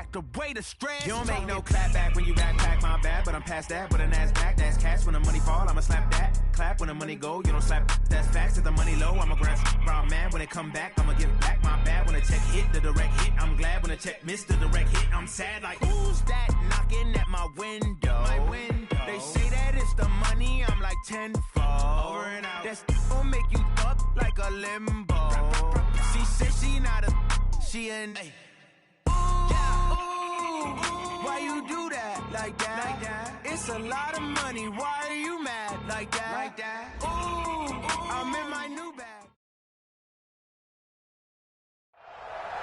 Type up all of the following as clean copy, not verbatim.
back the way the stress. You don't make no clap back when you backpack, my bad, but I'm past that. With a NASDAQ, that's cash. When the money fall, I'ma slap that. Clap when the money go, you don't slap. That's facts. If the money low, I'ma grab brown man. When it come back, I'ma give back my bad. When the check hit, the direct hit, I'm glad. When the check missed the direct hit, I'm sad. Like, who's that knocking at my window? They say that it's the money, I'm like tenfold. Over and out. That's gon' make you up like a limbo. She said she not a, she an. Why you do that like that? It's a lot of money. Why are you mad like that? Ooh, I'm in my new bag.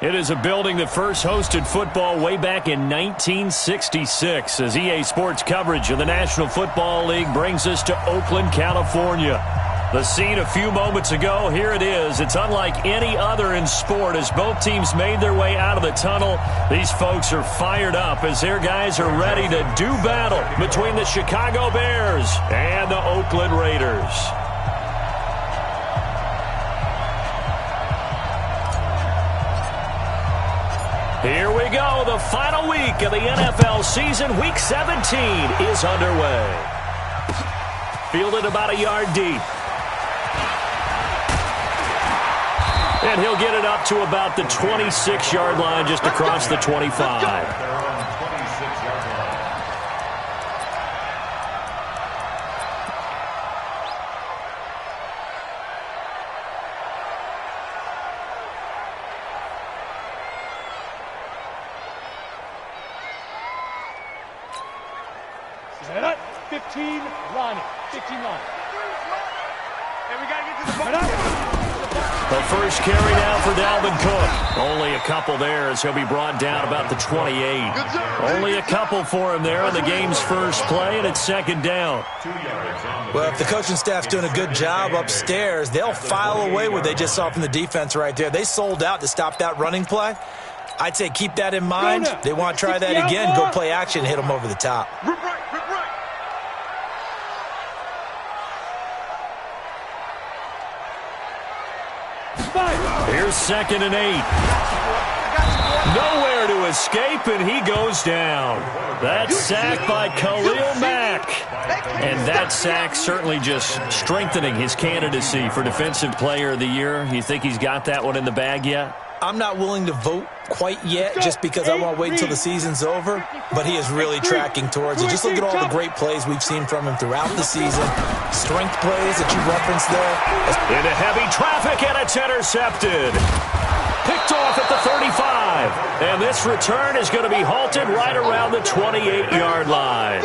It is a building that first hosted football way back in 1966 as EA Sports coverage of the National Football League brings us to Oakland, California. The scene a few moments ago, here it is. It's unlike any other in sport as both teams made their way out of the tunnel. These folks are fired up as their guys are ready to do battle between the Chicago Bears and the Oakland Raiders. Here we go. The final week of the NFL season. Week 17 is underway. Fielded about a yard deep. And he'll get it up to about the 26-yard line just across the 25. Set up. 15 line. 15 line. And we got to get to the ball. The first carry down for Dalvin Cook. Only a couple there as he'll be brought down about the 28. Only a couple for him there on the game's first play, and it's second down. Well, if the coaching staff's doing a good job upstairs, they'll file away what they just saw from the defense right there. They sold out to stop that running play. I'd say keep that in mind. They want to try that again, go play action, hit them over the top. Here's 2nd and 8. Nowhere to escape, and he goes down. That sack by Khalil Mack. And that sack certainly just strengthening his candidacy for Defensive Player of the Year. You think he's got that one in the bag yet? I'm not willing to vote quite yet just because I want to wait until the season's over, but he is really tracking towards it. Just look at all the great plays we've seen from him throughout the season. Strength plays that you referenced there. Into heavy traffic, and it's intercepted. Picked off at the 35. And this return is going to be halted right around the 28-yard line.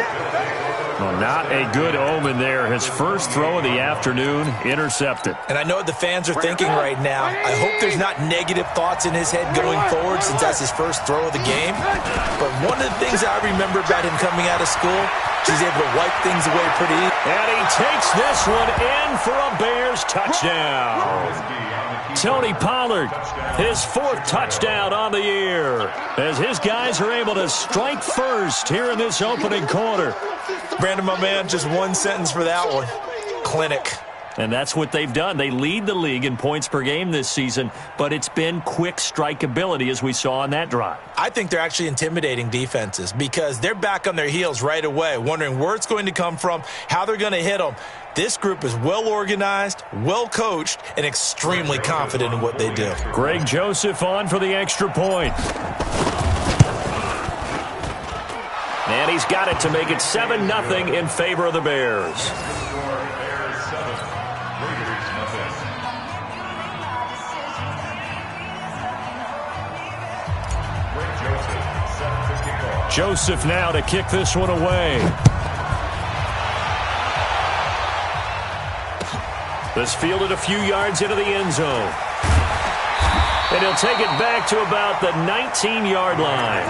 Well, not a good omen there. His first throw of the afternoon intercepted. And I know what the fans are thinking right now. I hope there's not negative thoughts in his head going forward since that's his first throw of the game. But one of the things I remember about him coming out of school, he's able to wipe things away pretty easy. And he takes this one in for a Bears touchdown. Tony Pollard, his 4th touchdown on the year, as his guys are able to strike first here in this opening quarter. Brandon, my man, just one sentence for that one. Clinic. And that's what they've done. They lead the league in points per game this season, but it's been quick strikeability as we saw on that drive. I think they're actually intimidating defenses because they're back on their heels right away, wondering where it's going to come from, how they're going to hit them. This group is well organized, well coached, and extremely confident in what they do. Greg Joseph on for the extra point. And he's got it to make it 7-0 in favor of the Bears. Joseph now to kick this one away. This fielded a few yards into the end zone. And he'll take it back to about the 19-yard line.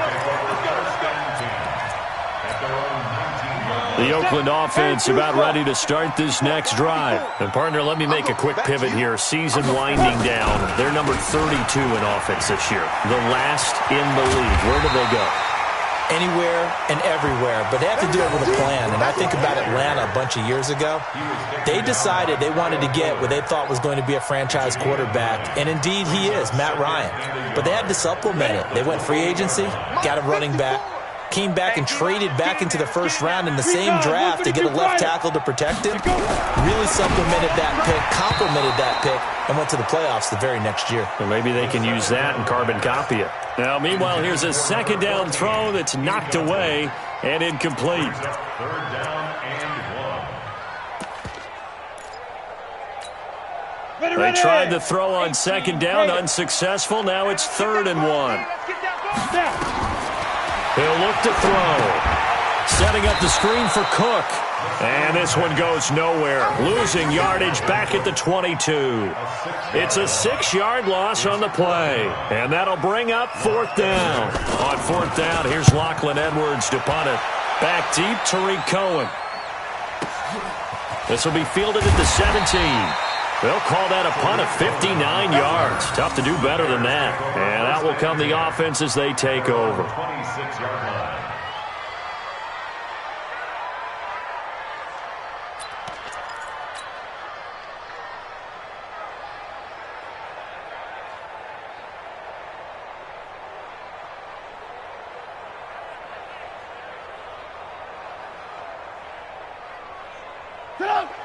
The Oakland offense about ready to start this next drive. And, partner, let me make a quick pivot here. Season winding down. They're number 32 in offense this year. The last in the league. Where do they go? anywhere and everywhere, but they have to do it with a plan. And I think about Atlanta a bunch of years ago. They decided they wanted to get what they thought was going to be a franchise quarterback, and indeed he is, Matt Ryan. But they had to supplement it. They went free agency, got a running back, came back and traded back into the first round in the same draft to get a left tackle to protect him, really supplemented that pick, complemented that pick, and went to the playoffs the very next year. Well, maybe they can use that and carbon copy it. Now, meanwhile, here's a second down throw that's knocked away and incomplete. Third down and 1. They tried the throw on second down, unsuccessful. Now it's 3rd and 1. He'll look to throw. Setting up the screen for Cook. And this one goes nowhere. Losing yardage back at the 22. It's a 6-yard loss on the play. And that'll bring up 4th down. On 4th down, here's Lachlan Edwards to punt it. Back deep, Tariq Cohen. This will be fielded at the 17. They'll call that a punt of 59 yards. Tough to do better than that. And out will come the offense as they take over. 26-yard line.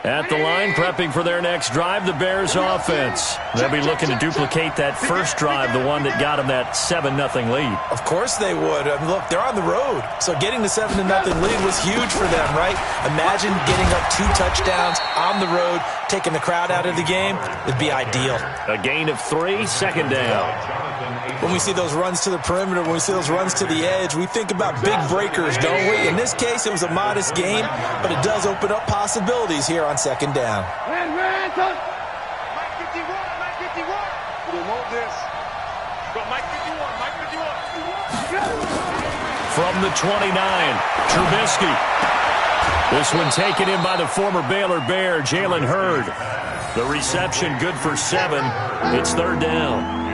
At the line, prepping for their next drive, the Bears offense. They'll be looking to duplicate that first drive, the one that got them that 7-0 lead. Of course they would. I mean, look, they're on the road. So getting the 7-0 lead was huge for them, right? Imagine getting up 2 touchdowns on the road, taking the crowd out of the game. It'd be ideal. A gain of 3, 2nd down. When we see those runs to the perimeter, when we see those runs to the edge, we think about big breakers, don't we? In this case, it was a modest gain, but it does open up possibilities here on 2nd down. Mike 51, Mike 51. We want this. Go Mike 51, Mike 51. From the 29, Trubisky. This one taken in by the former Baylor Bear, Jalen Hurd. The reception good for 7. It's 3rd down.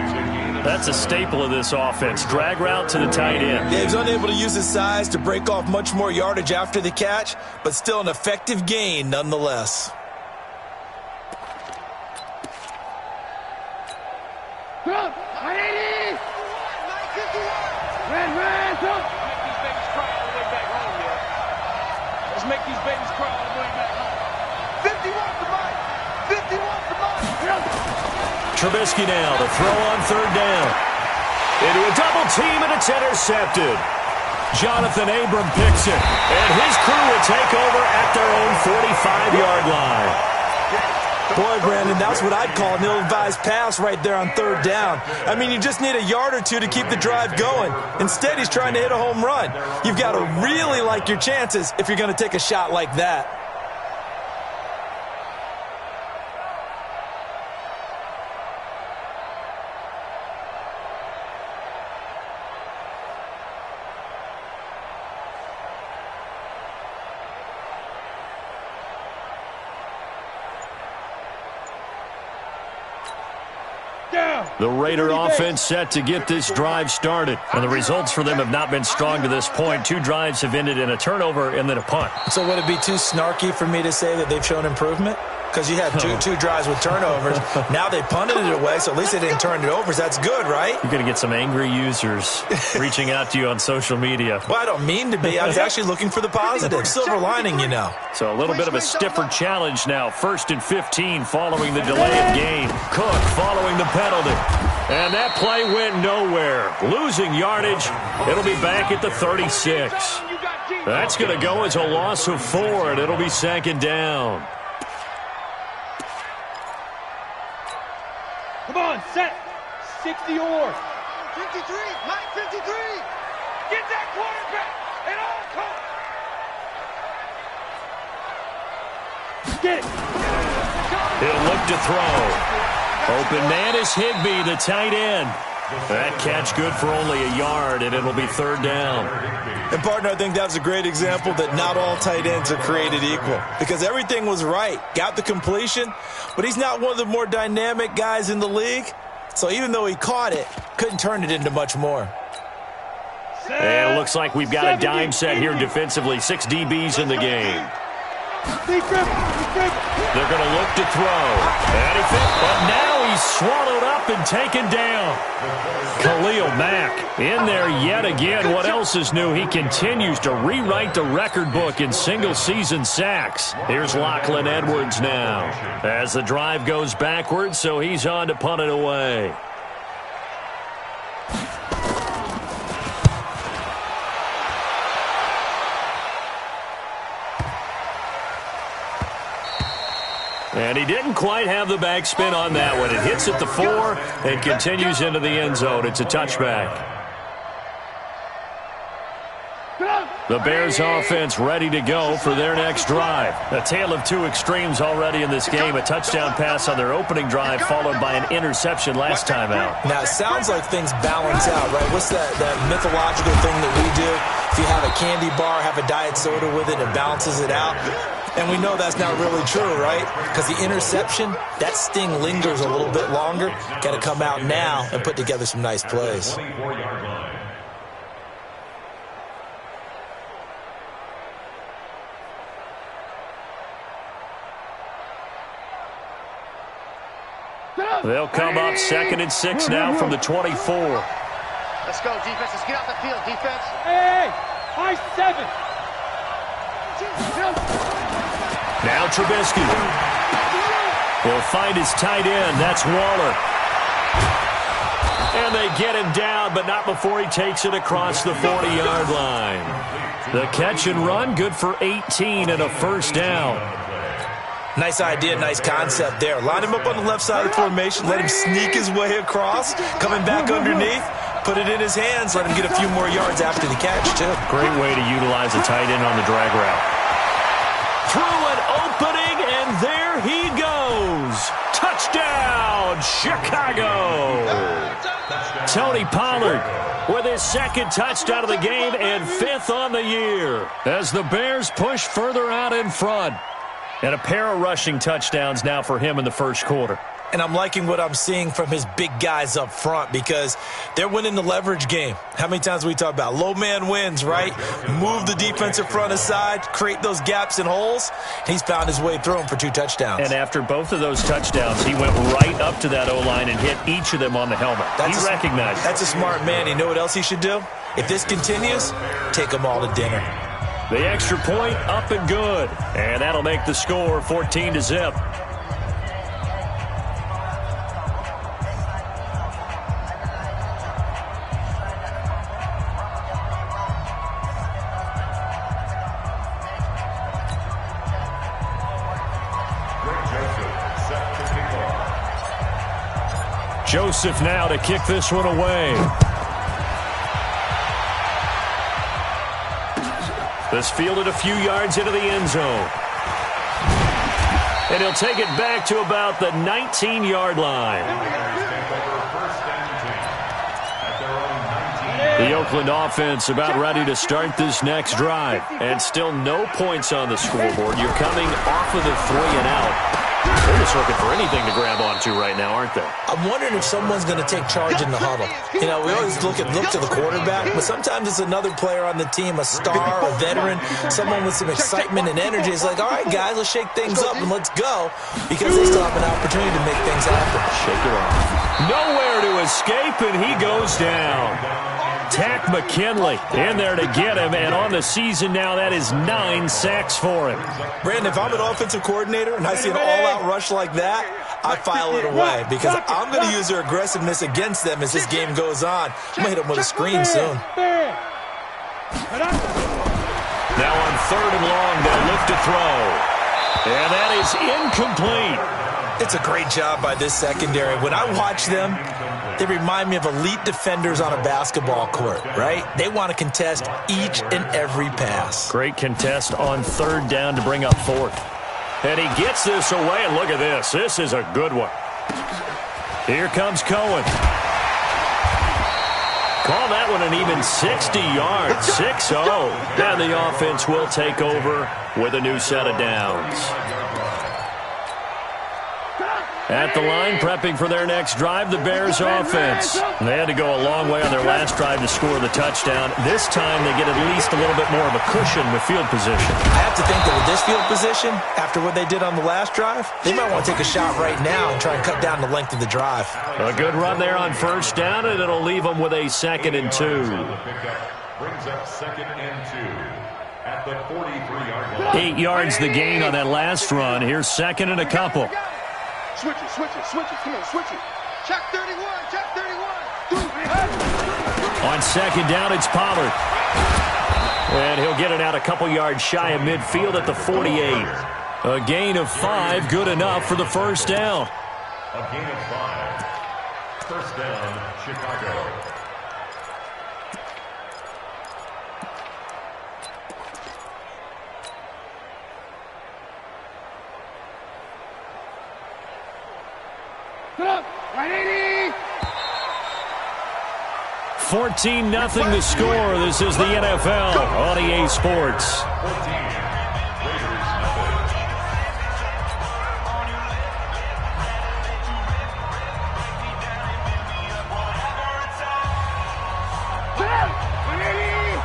That's a staple of this offense. Drag route to the tight end. Yeah, he's unable to use his size to break off much more yardage after the catch, but still an effective gain nonetheless. Let's make these babies cry all the way back home. 51 to Mike. 51 to Mike. Trubisky now to throw on 3rd down. Into a double team, and it's intercepted. Jonathan Abram picks it, and his crew will take over at their own 45-yard line. Boy, Brandon, that's what I'd call an ill-advised pass right there on 3rd down. I mean, you just need a yard or 2 to keep the drive going. Instead, he's trying to hit a home run. You've got to really like your chances if you're going to take a shot like that. The Raider offense set to get this drive started. And the results for them have not been strong to this point. 2 drives have ended in a turnover and then a punt. So would it be too snarky for me to say that they've shown improvement? Because you had two drives with turnovers. Now they punted it away, so at least they didn't turn it over. So that's good, right? You're going to get some angry users reaching out to you on social media. Well, I don't mean to be. I was actually looking for the positive. Silver lining, you know. So a little bit of a stiffer challenge now. 1st and 15 following the delay of game. Cook following the penalty. And that play went nowhere. Losing yardage. It'll be back at the 36. That's going to go as a loss of 4, and it'll be 2nd down. Come on, set. 60 or. 53, Mike 53. Get that quarterback and all come. Get it. He'll look to throw. Open man is Higbee, the tight end. That catch good for only a yard, and it'll be 3rd down. And, partner, I think that was a great example that not all tight ends are created equal. Because everything was right. Got the completion, but he's not one of the more dynamic guys in the league. So even though he caught it, couldn't turn it into much more. And looks like we've got a dime set here defensively. 6 DBs in the game. They're going to look to throw. And he fit, but now he's swallowed up and taken down. Khalil Mack in there yet again. What else is new? He continues to rewrite the record book in single-season sacks. Here's Lachlan Edwards now as the drive goes backwards, so he's on to punt it away. And he didn't quite have the backspin on that one. It hits at the 4 and continues into the end zone. It's a touchback. The Bears offense ready to go for their next drive. A tale of two extremes already in this game. A touchdown pass on their opening drive followed by an interception last time out. Now, it sounds like things balance out, right? What's that mythological thing that we do? If you have a candy bar, have a diet soda with it, it balances it out. And we know that's not really true, right? Because the interception, that sting lingers a little bit longer. Got to come out now and put together some nice plays. They'll come up 2nd and 6 now from the 24. Let's go, defense. Let's get off the field, defense. Hey, high 7. Now Trubisky. He'll find his tight end. That's Waller. And they get him down, but not before he takes it across the 40-yard line. The catch and run, good for 18 and a first down. Nice idea, nice concept there. Line him up on the left side of the formation, let him sneak his way across, coming back underneath, put it in his hands, let him get a few more yards after the catch, too. Great way to utilize a tight end on the drag route. Through an opening, and there he goes. Touchdown, Chicago. Tony Pollard with his 2nd touchdown of the game and 5th on the year as the Bears push further out in front. And a pair of rushing touchdowns now for him in the first quarter. And I'm liking what I'm seeing from his big guys up front because they're winning the leverage game. How many times we talk about low man wins, right? Move the defensive front aside, create those gaps and holes. He's found his way through them for 2 touchdowns. And after both of those touchdowns, he went right up to that O-line and hit each of them on the helmet. He recognized it. That's a smart man. You know what else he should do? If this continues, take them all to dinner. The extra point up and good. And that'll make the score 14-0. Joseph now to kick this one away. This fielded a few yards into the end zone. And he'll take it back to about the 19-yard line. The Oakland offense about ready to start this next drive. And still no points on the scoreboard. You're coming off of the 3 and out. They're just looking for anything to grab onto right now, aren't they? I'm wondering if someone's going to take charge in the huddle. You know, we always look to the quarterback, but sometimes it's another player on the team, a star, a veteran, someone with some excitement and energy. It's like, all right, guys, let's shake things up and let's go because they still have an opportunity to make things happen. Shake it off. Nowhere to escape, and he goes down. Tack McKinley in there to get him, and on the season now, that is 9 sacks for him. Brandon, if I'm an offensive coordinator and I see an all-out rush like that, I file it away because I'm going to use their aggressiveness against them as this game goes on. I'm going to hit them with a screen soon. Now on 3rd and long, they'll look to throw. And that is incomplete. It's a great job by this secondary. When I watch them, they remind me of elite defenders on a basketball court, right? They want to contest each and every pass. Great contest on 3rd down to bring up 4th. And he gets this away, and look at this. This is a good one. Here comes Cohen. Call that one an even 60 yards, 6-0. And the offense will take over with a new set of downs. At the line, prepping for their next drive, the Bears offense. They had to go a long way on their last drive to score the touchdown. This time, they get at least a little bit more of a cushion with field position. I have to think that with this field position, after what they did on the last drive, they might want to take a shot right now and try and cut down the length of the drive. A good run there on first down, and it'll leave them with a 2nd and 2. Brings up 2nd and 2 at the 43-yard line. 8 yards the gain on that last run. Here's 2nd and a couple. Switch it, switch it, switch it. Come on, switch it. Check 31, check 31. On 2nd down, it's Pollard. And he'll get it out a couple yards shy of midfield at the 48. A gain of 5, good enough for the first down. A gain of 5. First down, Chicago. Get up, 180. 14-0 the score. This is the NFL on EA Sports. 14. Raiders Get up, 180.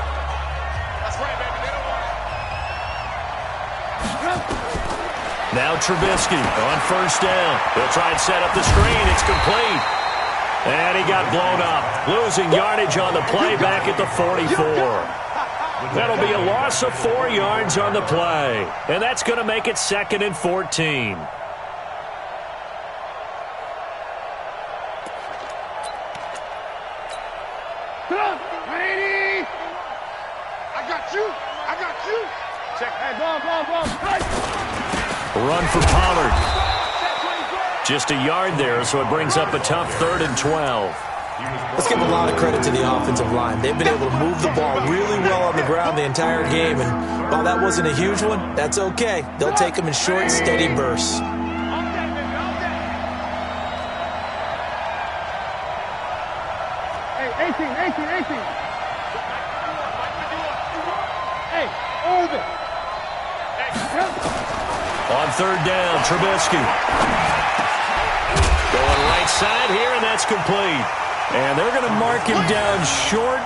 That's right, baby. They don't want it. Now Trubisky on first down. They'll try and set up the screen. It's complete. And he got blown up. Losing yardage on the play back at the 44. That'll be a loss of 4 yards on the play. And that's going to make it 2nd and 14. Get up, 180. I got you. I got you. Check. Hey, ball. Run for Pollard. Just a yard there, so it brings up a tough 3rd and 12. Let's give a lot of credit to the offensive line. They've been able to move the ball really well on the ground the entire game, and while that wasn't a huge one, that's okay. They'll take them in short, steady bursts. Hey, 18. Hey, over. On 3rd down, Trubisky. Going right side here, and that's complete. And they're going to mark him down short,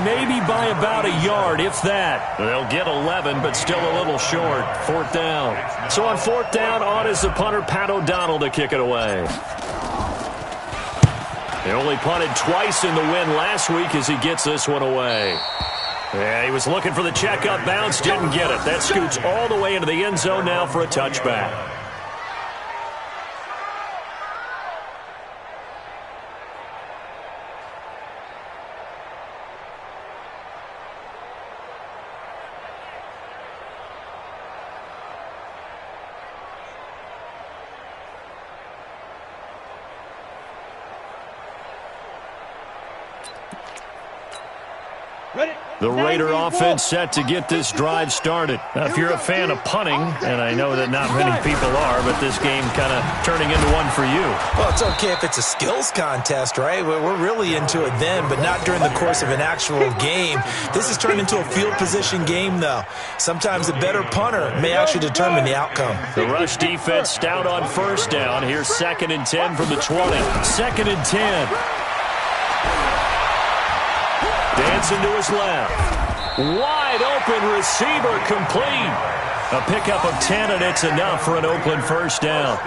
maybe by about a yard, if that. They'll get 11, but still a little short. 4th down. So on 4th down, on is the punter, Pat O'Donnell, to kick it away. They only punted twice in the win last week as he gets this one away. Yeah, he was looking for the checkup bounce, didn't get it. That scoots all the way into the end zone now for a touchback. The Raider offense set to get this drive started. Now, if you're a fan of punting, and I know that not many people are, but this game kind of turning into one for you. Well, it's okay if it's a skills contest, right? We're really into it then, but not during the course of an actual game. This has turned into a field position game, though. Sometimes the better punter may actually determine the outcome. The rush defense stout on first down. Here's 2nd and 10 from the 20. 2nd and 10. Dancing to his left. Wide open receiver complete. A pickup of 10, and it's enough for an Oakland first down.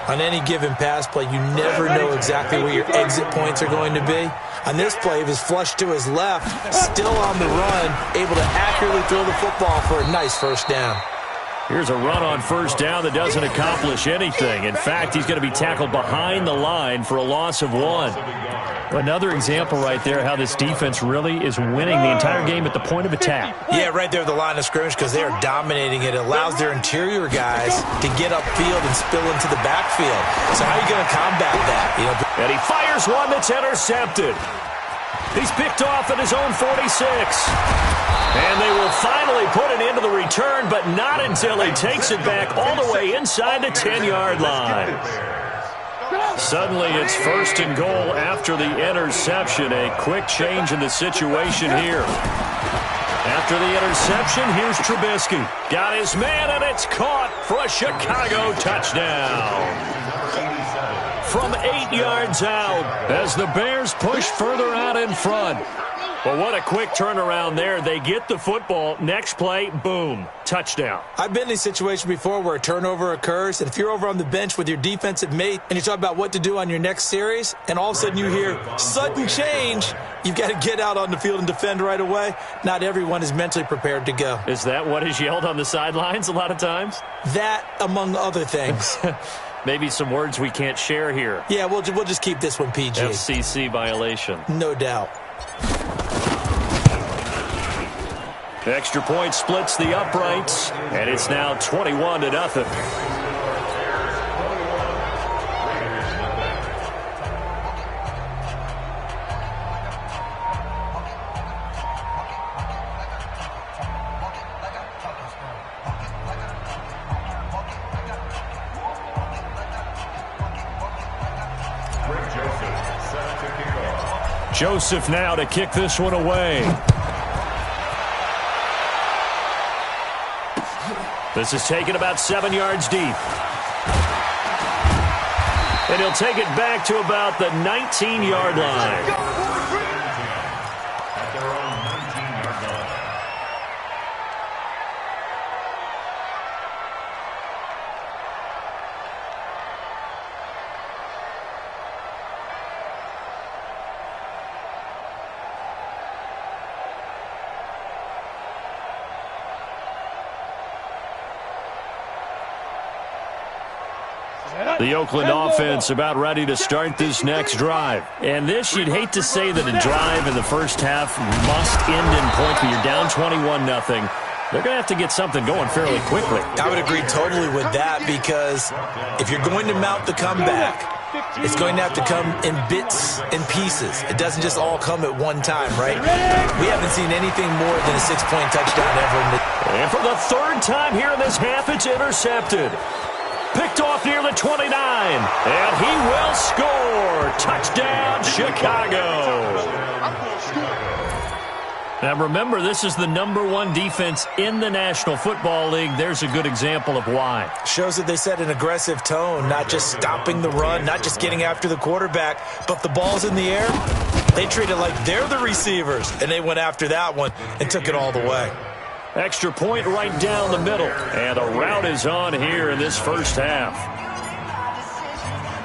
On any given pass play, you never know exactly where your exit points are going to be. On this play, he was flushed to his left, still on the run, able to accurately throw the football for a nice first down. Here's a run on first down that doesn't accomplish anything. In fact, he's going to be tackled behind the line for a loss of 1. Another example right there how this defense really is winning the entire game at the point of attack. Yeah, right there at the line of scrimmage because they are dominating it. It allows their interior guys to get upfield and spill into the backfield. So how are you going to combat that? And he fires one that's intercepted. He's picked off at his own 46. And they will finally put it into the return, but not until he takes it back all the way inside the 10-yard line. Suddenly it's 1st and goal after the interception. A quick change in the situation here. After the interception, here's Trubisky. Got his man, and it's caught for a Chicago touchdown. from 8 yards out as the Bears push further out in front. Well, what a quick turnaround there. They get the football. Next play, boom, touchdown. I've been in a situation before where a turnover occurs, and if you're over on the bench with your defensive mate and you talk about what to do on your next series, and all of a sudden you hear sudden change, you've got to get out on the field and defend right away. Not everyone is mentally prepared to go. Is that what is yelled on the sidelines a lot of times? That, among other things. Maybe some words we can't share here. Yeah, we'll just keep this one PG. FCC violation. No doubt. The extra point splits the uprights, and it's now 21-0. Joseph now to kick this one away. This is taken about 7 yards deep. And he'll take it back to about the 19-yard line. The Oakland offense about ready to start this next drive. And this, you'd hate to say that a drive in the first half must end in points when you're down 21-0. They're going to have to get something going fairly quickly. I would agree totally with that, because if you're going to mount the comeback, it's going to have to come in bits and pieces. It doesn't just all come at one time, right? We haven't seen anything more than a 6-point touchdown ever. And for the third time here in this half, it's intercepted. Picked off near the 29, and he will score. Touchdown, Chicago. Now remember, this is the #1 defense in the National Football League. There's a good example of why. Shows that they set an aggressive tone, not just stopping the run, not just getting after the quarterback, but if the ball's in the air, they treat it like they're the receivers, and they went after that one and took it all the way. Extra point right down the middle. And a rout is on here in this first half.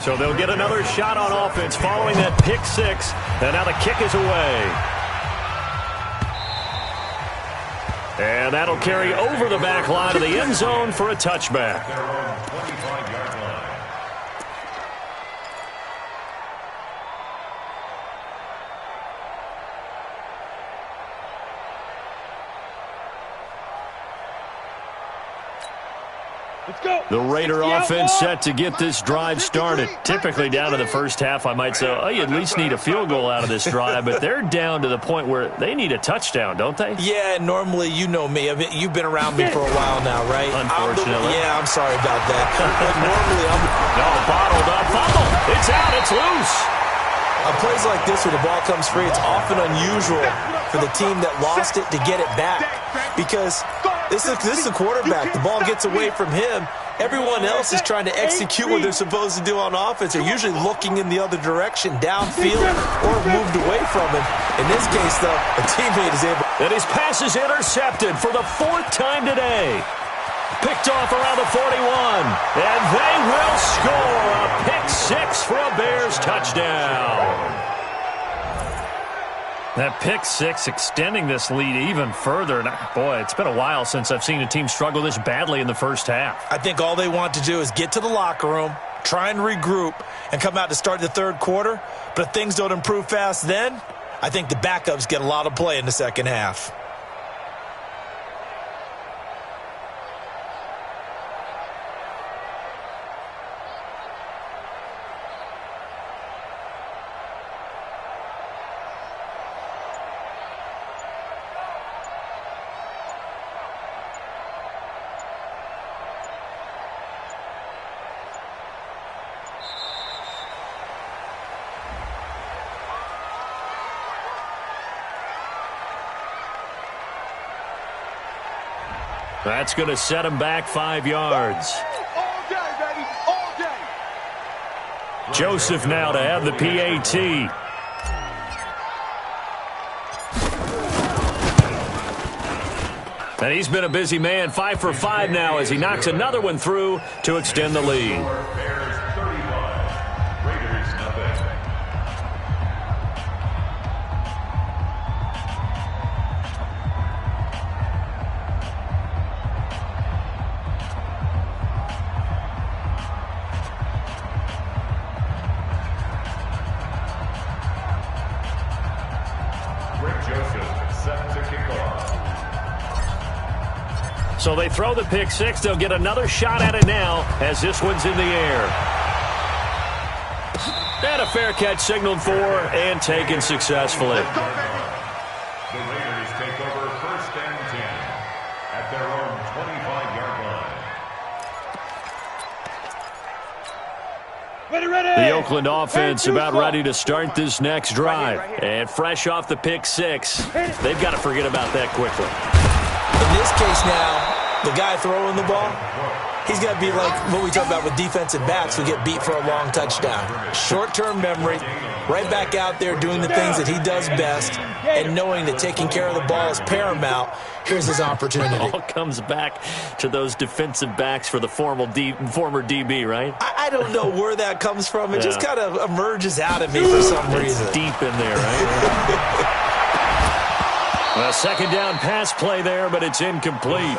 So they'll get another shot on offense following that pick six. And now the kick is away. And that'll carry over the back line of the end zone for a touchback. The Raider offense set to get this drive started. Typically down to the first half, I might say, oh, you at least need a field goal out of this drive, but they're down to the point where they need a touchdown, don't they? Yeah, normally, you know me. I mean, you've been around me for a while now, right? Unfortunately. I'm sorry about that. Normally, No, bottled up, fumble. It's out, it's loose. On plays like this where the ball comes free, it's often unusual for the team that lost it to get it back, because this is a quarterback. The ball gets away from him. Everyone else is trying to execute what they're supposed to do on offense. They're usually looking in the other direction, downfield, or moved away from him. In this case, though, a teammate is able. And his pass is intercepted for the 4th time today. Picked off around the 41. And they will score a pick six for a Bears touchdown. That pick six extending this lead even further. And boy, it's been a while since I've seen a team struggle this badly in the first half. I think all they want to do is get to the locker room, try and regroup, and come out to start the third quarter. But if things don't improve fast then, I think the backups get a lot of play in the second half. That's going to set him back 5 yards. All day, baby. All day. Joseph now to have the PAT. And he's been a busy man, 5 for 5 now as he knocks another one through to extend the lead. So they throw the pick six. They'll get another shot at it now as this one's in the air. And a fair catch signaled for and taken successfully. The Raiders take over 1st and 10 at their own 25-yard line. Ready. The Oakland offense about ready to start this next drive. And fresh off the pick six, they've got to forget about that quickly. In this case now, the guy throwing the ball, he's got to be like what we talk about with defensive backs who get beat for a long touchdown. Short-term memory, right back out there doing the things that he does best, and knowing that taking care of the ball is paramount. Here's his opportunity. It all comes back to those defensive backs for the former DB, right? I don't know where that comes from. It just kind of emerges out of me for some reason. It's deep in there, right? Well, second down pass play there, but it's incomplete.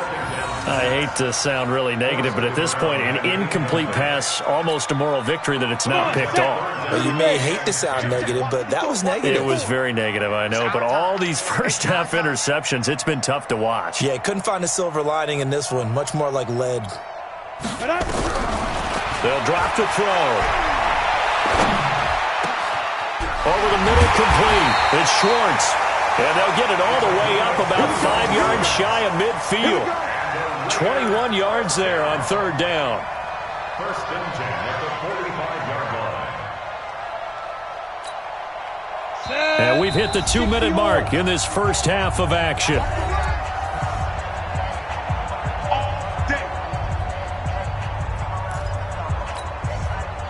I hate to sound really negative, but at this point, an incomplete pass, almost a moral victory that it's not picked off. Well, you may hate to sound negative, but that was negative. It was very negative, I know, but all these first-half interceptions, it's been tough to watch. Yeah, couldn't find a silver lining in this one, much more like lead. They'll drop to throw. Over the middle, complete. It's Schwartz. And they'll get it all the way up about 5 yards shy of midfield. 21 yards there on third down. 1st and 10 at the 45-yard line. And we've hit the 2-minute mark in this first half of action.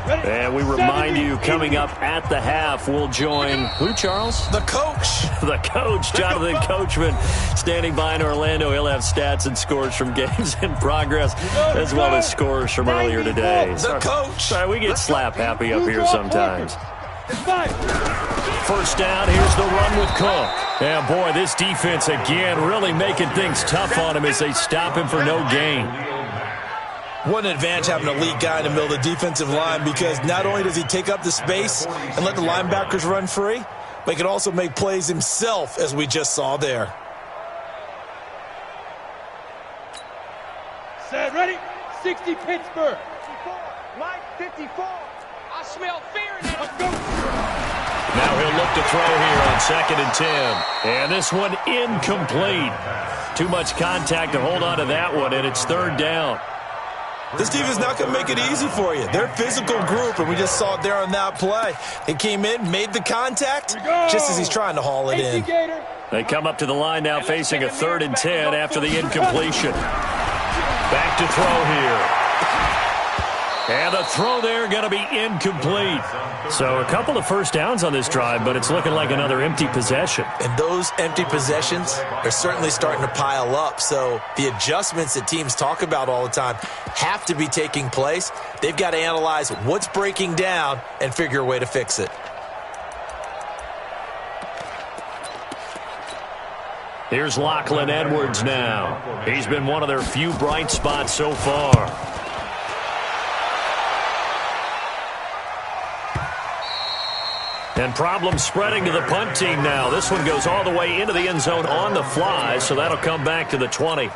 And we remind you, coming up at the half, we'll join who, Charles? The coach. The coach, Jonathan Coachman, standing by in Orlando. He'll have stats and scores from games in progress, as well as scores from earlier today. The coach. Sorry, we get slap happy up here sometimes. First down, here's the run with Cook. And boy, this defense again really making things tough on him as they stop him for no gain. What an advantage having an elite guy in the middle of the defensive line, because not only does he take up the space and let the linebackers run free, but he can also make plays himself, as we just saw there. Set, ready, 60 Pittsburgh. 54, Mike 54. I smell fear in it. Let's go. Now he'll look to throw here on 2nd and 10. And this one incomplete. Too much contact to hold on to that one, and it's third down. This defense is not going to make it easy for you. They're a physical group, and we just saw it there on that play. He came in, made the contact, just as he's trying to haul it in. They come up to the line now facing a 3rd and 10 after the incompletion. Back to throw here. And the throw there going to be incomplete. So a couple of first downs on this drive, but it's looking like another empty possession. And those empty possessions are certainly starting to pile up. So the adjustments that teams talk about all the time have to be taking place. They've got to analyze what's breaking down and figure a way to fix it. Here's Lachlan Edwards now. He's been one of their few bright spots so far. And problems spreading to the punt team now. This one goes all the way into the end zone on the fly, so that'll come back to the 20.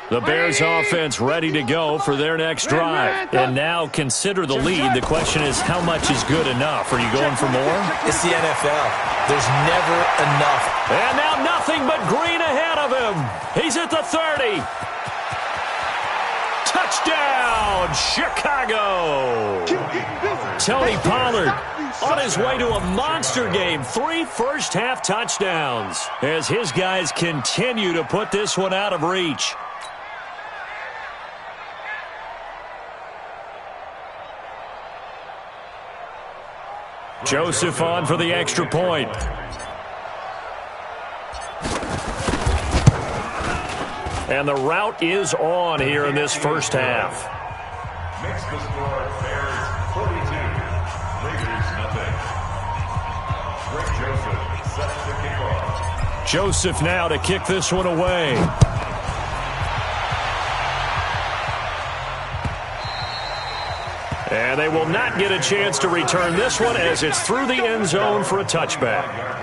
The Bears offense ready to go for their next drive. And now consider the lead. The question is, how much is good enough? Are you going for more? It's the NFL. There's never enough. And now nothing but green ahead of him. He's at the 30. Touchdown, Chicago. Tony Pollard on his way to a monster game. 3 first-half touchdowns as his guys continue to put this one out of reach. Joseph on for the extra point. And the route is on here in this first half. Makes the score Bears 42, Raiders nothing. Greg Joseph sets the kickoff. Joseph now to kick this one away. And they will not get a chance to return this one as it's through the end zone for a touchback.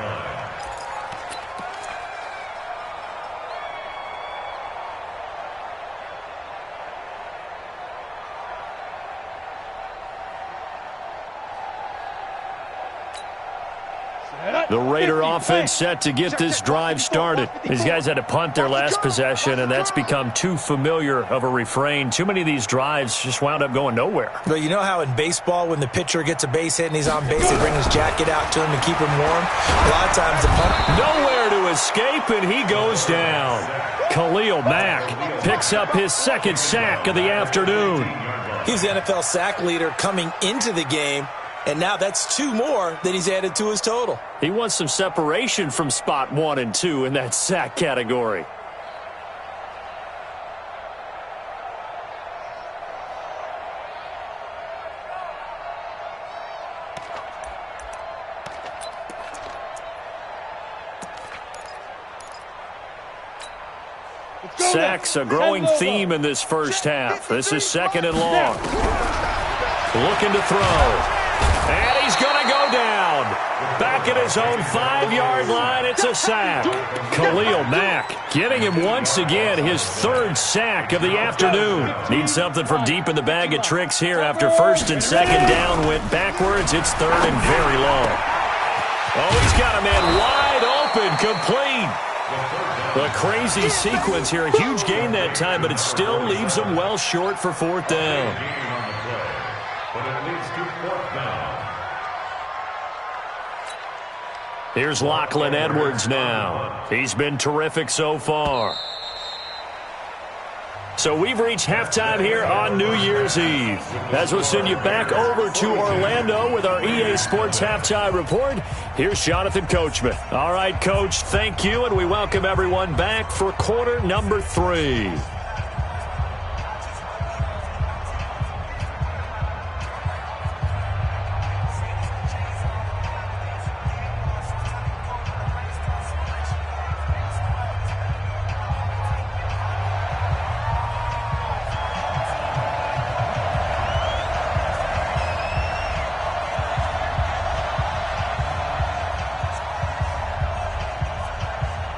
The Raider offense set to get this drive started. These guys had to punt their last possession, and that's become too familiar of a refrain. Too many of these drives just wound up going nowhere. But you know how in baseball, when the pitcher gets a base hit and he's on base, they bring his jacket out to him to keep him warm? A lot of times the punter... Nowhere to escape, and he goes down. Khalil Mack picks up his second sack of the afternoon. He's the NFL sack leader coming into the game. And now that's 2 more that he's added to his total. He wants some separation from spot 1 and 2 in that sack category. Sacks a growing theme in this first half. This is 2nd and long. Looking to throw. And he's going to go down. Back at his own 5-yard line, it's a sack. Khalil Mack getting him once again his 3rd sack of the afternoon. Needs something from deep in the bag of tricks here after 1st and 2nd down went backwards. It's 3rd and very long. Oh, he's got a man wide open, complete. A crazy sequence here. A huge gain that time, but it still leaves him well short for 4th down. But it leads to 4th down. Here's Lachlan Edwards now. He's been terrific so far. So we've reached halftime here on New Year's Eve. As we'll send you back over to Orlando with our EA Sports Halftime Report, here's Jonathan Coachman. All right, Coach, thank you, and we welcome everyone back for quarter number 3.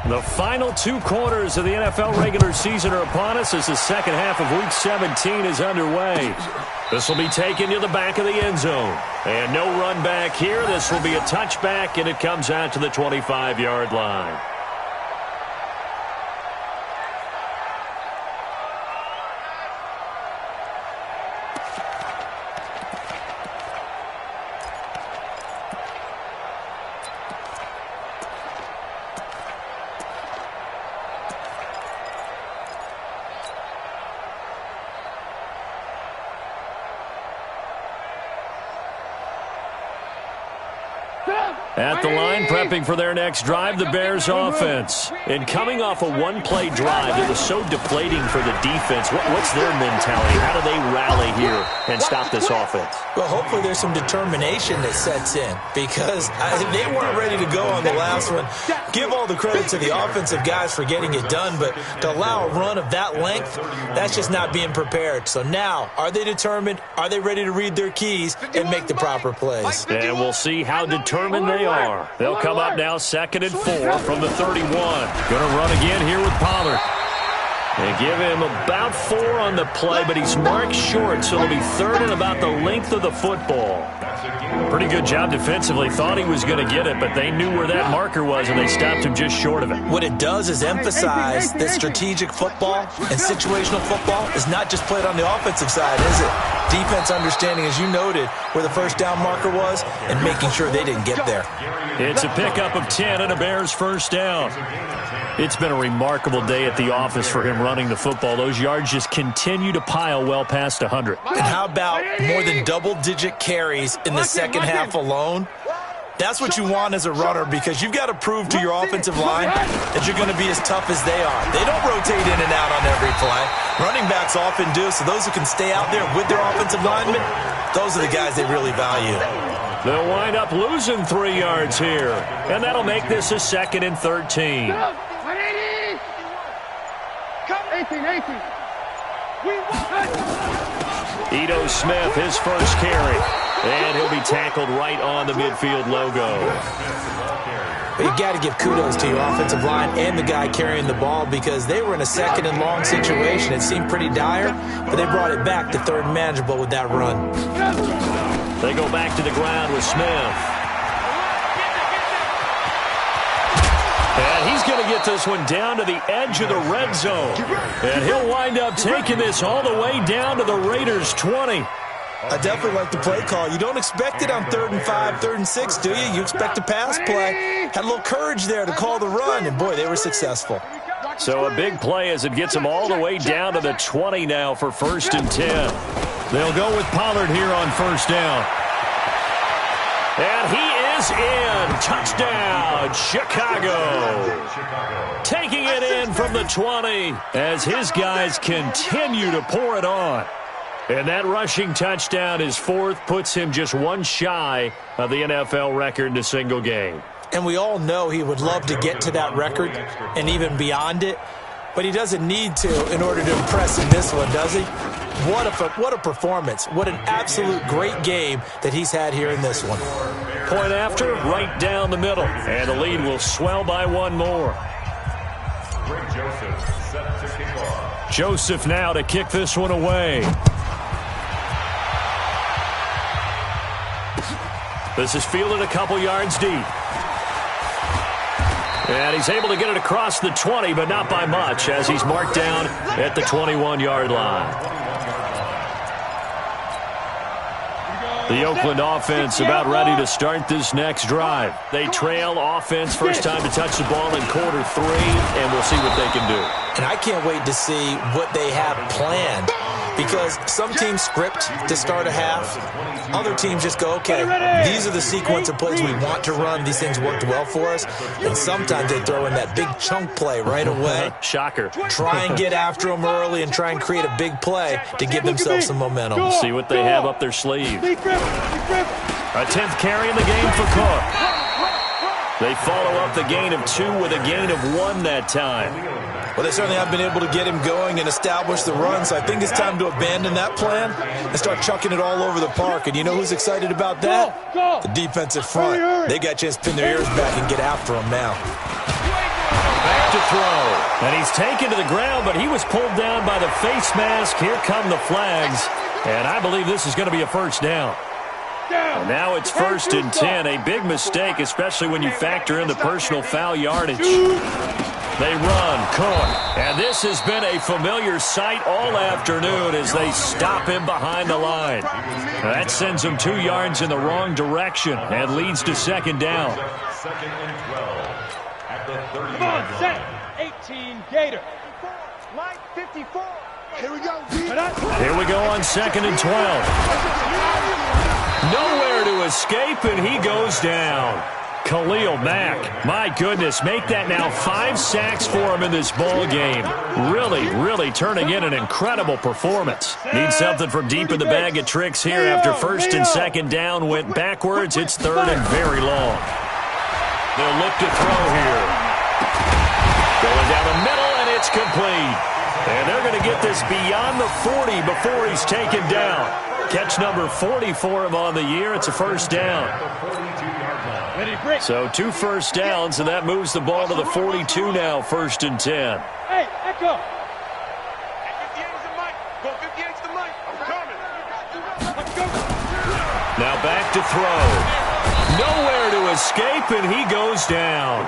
The final 2 quarters of the NFL regular season are upon us as the second half of Week 17 is underway. This will be taken to the back of the end zone. And no run back here. This will be a touchback, and it comes out to the 25-yard line. At the line, prepping for their next drive, the Bears offense. And coming off a one-play drive that was so deflating for the defense, what's their mentality? How do they rally here and stop this offense? Well, hopefully there's some determination that sets in because they weren't ready to go on the last one. Give all the credit to the offensive guys for getting it done, but to allow a run of that length, that's just not being prepared. So now, are they determined? Are they ready to read their keys and make the proper plays? And we'll see how determined they are. They'll come up now 2nd and 4 from the 31. Going to run again here with Pollard. They give him about 4 on the play, but he's marked short, so it'll be 3rd and about the length of the football. Pretty good job defensively. Thought he was going to get it, but they knew where that marker was, and they stopped him just short of it. What it does is emphasize that strategic football and situational football is not just played on the offensive side, is it? Defense understanding, as you noted, where the first down marker was and making sure they didn't get there. It's a pickup of 10 and a Bears first down. It's been a remarkable day at the office for him running the football. Those yards just continue to pile well past 100. And how about more than double-digit carries in the second half alone? That's what you want as a runner, because you've got to prove to your offensive line that you're going to be as tough as they are. They don't rotate in and out on every play. Running backs often do, so those who can stay out there with their offensive linemen, those are the guys they really value. They'll wind up losing 3 yards here, and that'll make this a 2nd and 13. 18. Ito Smith, his first carry, and he'll be tackled right on the midfield logo. You got to give kudos to your offensive line and the guy carrying the ball, because they were in a 2nd and long situation. It seemed pretty dire, but they brought it back to 3rd and manageable with that run. They go back to the ground with Smith. And he's going to get this one down to the edge of the red zone. And he'll wind up taking this all the way down to the Raiders' 20. I definitely like the play call. You don't expect it on 3rd and 5, 3rd and 6, do you? You expect a pass play. Had a little courage there to call the run, and boy, they were successful. So a big play as it gets them all the way down to the 20 now for 1st and 10. They'll go with Pollard here on 1st down. And he is in. Touchdown, Chicago. Taking it in from the 20 as his guys continue to pour it on. And that rushing touchdown, his 4th, puts him just 1 shy of the NFL record in a single game. And we all know he would love to get to that record and even beyond it, but he doesn't need to in order to impress in this one, does he? What a performance. What an absolute great game that he's had here in this one. Point after, right down the middle. And the lead will swell by 1 more. Joseph now to kick this one away. This is fielded a couple yards deep. And he's able to get it across the 20, but not by much, as he's marked down at the 21-yard line. The Oakland offense about ready to start this next drive. They trail offense, first time to touch the ball in quarter 3, and we'll see what they can do. And I can't wait to see what they have planned, because some teams script to start a half. Other teams just go, okay, these are the sequence of plays we want to run. These things worked well for us. And sometimes they throw in that big chunk play right away. Shocker. Try and get after them early and try and create a big play to give themselves some momentum. See what they have up their sleeve. A 10th carry in the game for Cook. They follow up the gain of 2 with a gain of 1 that time. Well, they certainly have been able to get him going and establish the run, so I think it's time to abandon that plan and start chucking it all over the park. And you know who's excited about that? The defensive front. They got a chance to pin their ears back and get after him now. Back to throw. And he's taken to the ground, but he was pulled down by the face mask. Here come the flags. And I believe this is going to be a 1st down. And now it's 1st and 10. A big mistake, especially when you factor in the personal foul yardage. They run, Cook, and this has been a familiar sight all afternoon as they stop him behind the line. That sends him 2 yards in the wrong direction and leads to 2nd down. 2nd and 12 at the 30-yard Come on, line. set. 18, Gator. Line 54. Here we go. Here we go on 2nd and 12. Nowhere to escape, and he goes down. Khalil Mack, my goodness, make that now 5 sacks for him in this ball game. Really turning in an incredible performance. Needs something from deep in the bag of tricks here after 1st and 2nd down went backwards. It's 3rd and very long. They'll look to throw here. Going down the middle, and it's complete. And they're going to get this beyond the 40 before he's taken down. Catch number 40 for him on the year. It's a 1st down. So 2 first downs, and that moves the ball to the 42 now, 1st and 10. Hey, Echo. Now back to throw. Nowhere to escape, and he goes down.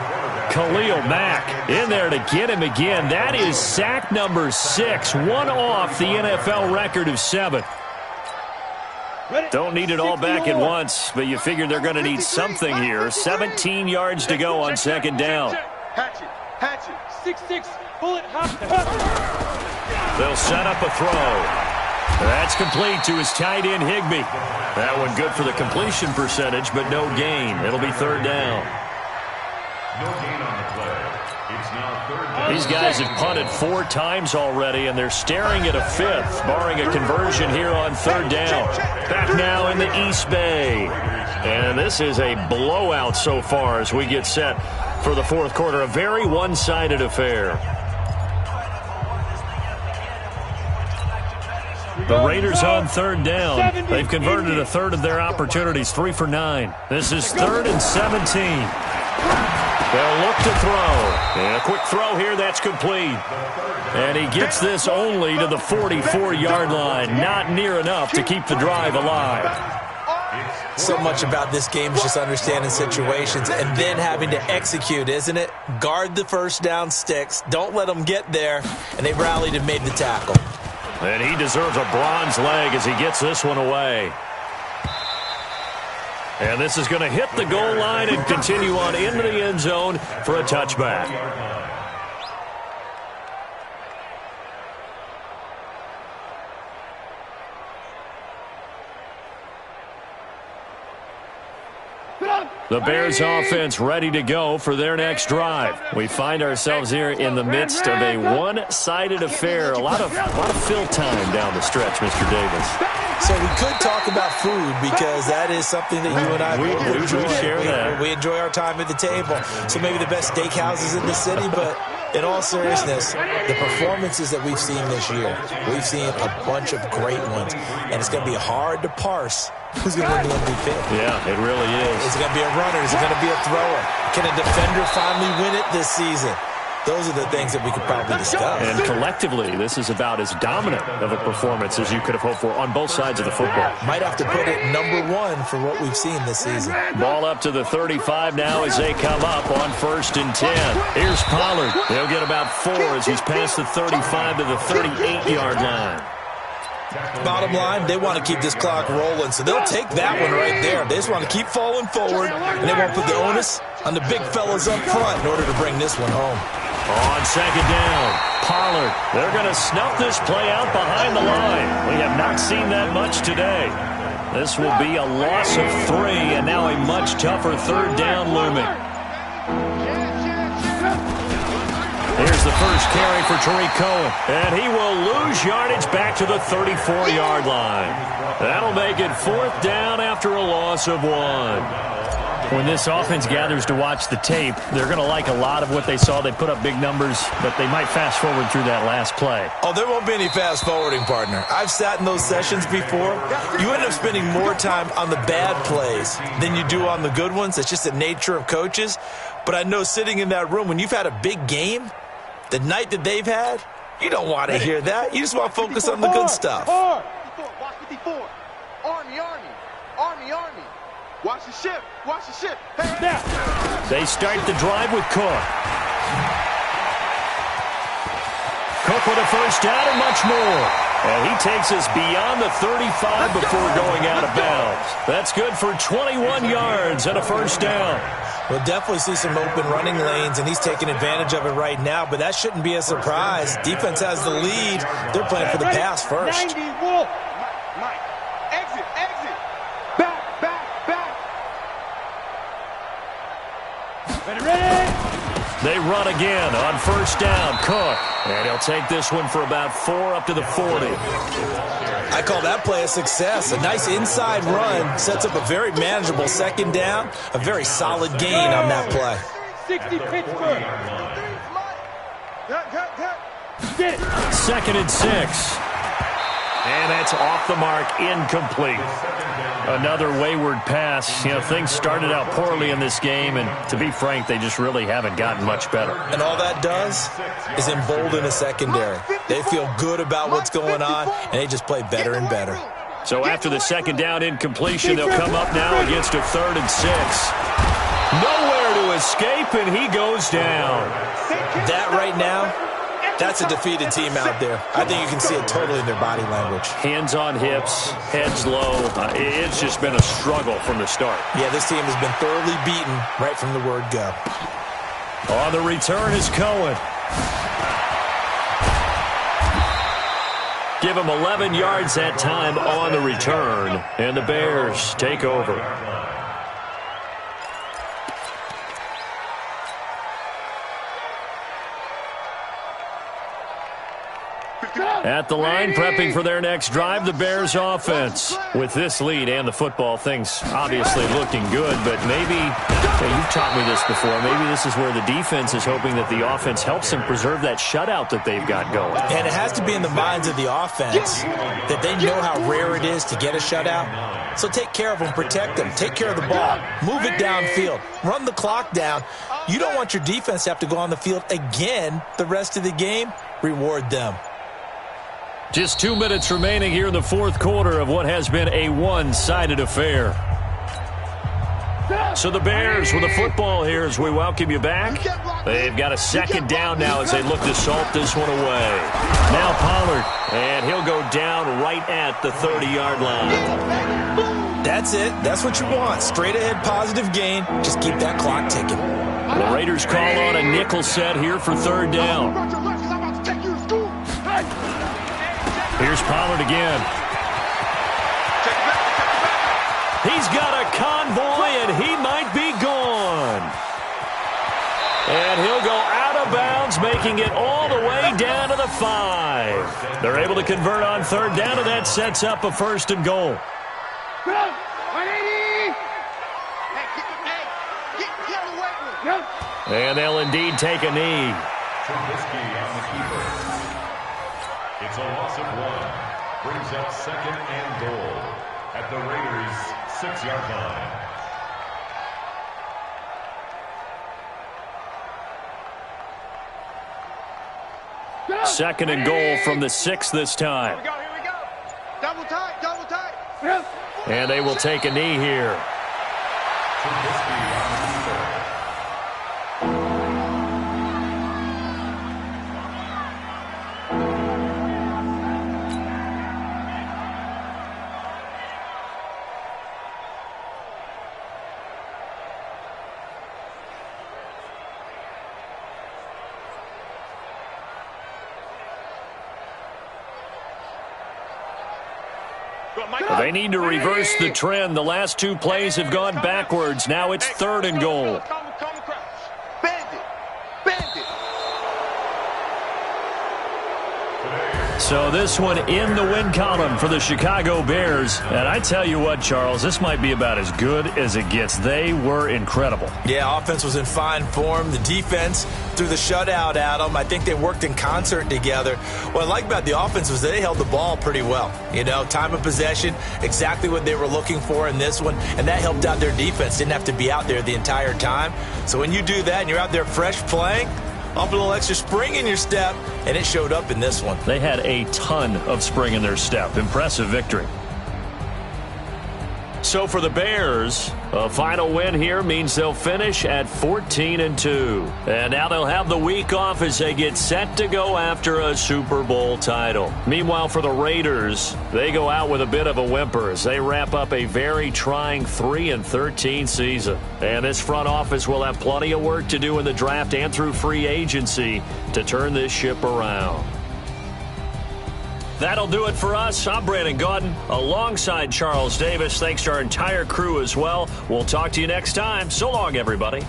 Khalil Mack in there to get him again. That is sack number 6, 1 off the NFL record of 7. Don't need it all back at once, but you figure they're going to need something here. 17 yards to go on 2nd down. Hatchet, 6'6", bullet hop. They'll set up a throw. That's complete to his tight end, Higbee. That one good for the completion percentage, but no gain. It'll be third down. No gain on the play. It's now third down. These guys have punted 4 times already, and they're staring at a 5th, barring a conversion here on third down. Back now in the East Bay. And this is a blowout so far as we get set for the fourth quarter. A very one-sided affair. The Raiders on third down. They've converted a third of their opportunities, 3 for 9. This is 3rd and 17. They'll look to throw. And a quick throw here, that's complete. And he gets this only to the 44-yard line. Not near enough to keep the drive alive. So much about this game is just understanding situations and then having to execute, isn't it? Guard the first down sticks. Don't let them get there. And they rallied and made the tackle. And he deserves a bronze leg as he gets this one away. And this is going to hit the goal line and continue on into the end zone for a touchback. The Bears offense ready to go for their next drive. We find ourselves here in the midst of a one-sided affair. A lot of fill time down the stretch, Mr. Davis. So we could talk about food because that is something that you and I enjoy. We share that. We enjoy our time at the table. So maybe the best steakhouses in the city, but in all seriousness, the performances that we've seen this year, we've seen a bunch of great ones, and it's going to be hard to parse who's going to win the MVP. Yeah, it really is. Is it going to be a runner? Is it going to be a thrower? Can a defender finally win it this season? Those are the things that we could probably discuss. And collectively, this is about as dominant of a performance as you could have hoped for on both sides of the football. Might have to put it #1 for what we've seen this season. Ball up to the 35 now as they come up on 1st and 10. Here's Pollard. They'll get about 4 as he's past the 35 to the 38-yard line. Bottom line, they want to keep this clock rolling, so they'll take that one right there. They just want to keep falling forward, and they won't put the onus on the big fellas up front in order to bring this one home. On 2nd down, Pollard. They're going to snuff this play out behind the line. We have not seen that much today. This will be a loss of 3, and now a much tougher 3rd down looming. Here's the first carry for Tariq Cohen, and he will lose yardage back to the 34-yard line. That'll make it 4th down after a loss of 1. When this offense gathers to watch the tape, they're going to like a lot of what they saw. They put up big numbers, but they might fast forward through that last play. Oh, there won't be any fast forwarding, partner. I've sat in those sessions before. You end up spending more time on the bad plays than you do on the good ones. It's just the nature of coaches. But I know sitting in that room, when you've had a big game, the night that they've had, you don't want to hear that. You just want to focus on the good stuff. Watch 54. Army. Watch the ship. Hey. They start the drive with Cook. Cook with a first down and much more. And he takes us beyond the 35 before going out of bounds. That's good for 21 yards and a first down. We'll definitely see some open running lanes, and he's taking advantage of it right now, but that shouldn't be a surprise. Defense has the lead. They're playing for the pass first. 90, Wolf. Mike. Exit. Back. Ready. They run again on first down. Cook. And he'll take this one for about 4 up to the 40. I call that play a success. A nice inside run sets up a very manageable 2nd down. A very solid gain on that play. 60 Pittsburgh. 2nd and 6. And that's off the mark, incomplete. Another wayward pass. You know, things started out poorly in this game, and to be frank, they just really haven't gotten much better. And all that does is embolden a secondary. They feel good about what's going on, and they just play better and better. So after the 2nd down incompletion, they'll come up now against a 3rd and 6. Nowhere to escape, and he goes down. That right now, that's a defeated team out there. I think you can see it totally in their body language. Hands on hips, heads low. It's just been a struggle from the start. Yeah, this team has been thoroughly beaten right from the word go. On the return is Cohen. Give him 11 yards that time on the return, and the Bears take over. At the line, prepping for their next drive, the Bears offense. With this lead and the football, things obviously looking good, but maybe, you've taught me this before, maybe this is where the defense is hoping that the offense helps them preserve that shutout that they've got going. And it has to be in the minds of the offense that they know how rare it is to get a shutout. So take care of them, protect them, take care of the ball, move it downfield, run the clock down. You don't want your defense to have to go on the field again the rest of the game. Reward them. Just 2 minutes remaining here in the fourth quarter of what has been a one-sided affair. So the Bears with the football here as we welcome you back. They've got a second down now as they look to salt this one away. Now Pollard, and he'll go down right at the 30-yard line. That's it. That's what you want. Straight ahead positive gain. Just keep that clock ticking. The Raiders call on a nickel set here for third down. Here's Pollard again. He's got a convoy, and he might be gone. And he'll go out of bounds, making it all the way down to the 5. They're able to convert on third down, and that sets up a first and goal. And they'll indeed take a knee. It's a loss of 1. Brings up second and goal at the Raiders' 6-yard line. Second and goal from the 6 this time. Here we go. Double tight, double tight. And they will take a knee here. They need to reverse the trend. The last 2 plays have gone backwards. Now it's third and goal. So this one in the win column for the Chicago Bears. And I tell you what, Charles, this might be about as good as it gets. They were incredible. Yeah, offense was in fine form. The defense threw the shutout at them. I think they worked in concert together. What I like about the offense was they held the ball pretty well. You know, time of possession, exactly what they were looking for in this one. And that helped out their defense. Didn't have to be out there the entire time. So when you do that and you're out there fresh playing, off a little extra spring in your step, and it showed up in this one. They had a ton of spring in their step. Impressive victory. So for the Bears, a final win here means they'll finish at 14-2. And now they'll have the week off as they get set to go after a Super Bowl title. Meanwhile, for the Raiders, they go out with a bit of a whimper as they wrap up a very trying 3-13 season. And this front office will have plenty of work to do in the draft and through free agency to turn this ship around. That'll do it for us. I'm Brandon Gaudin alongside Charles Davis. Thanks to our entire crew as well. We'll talk to you next time. So long, everybody.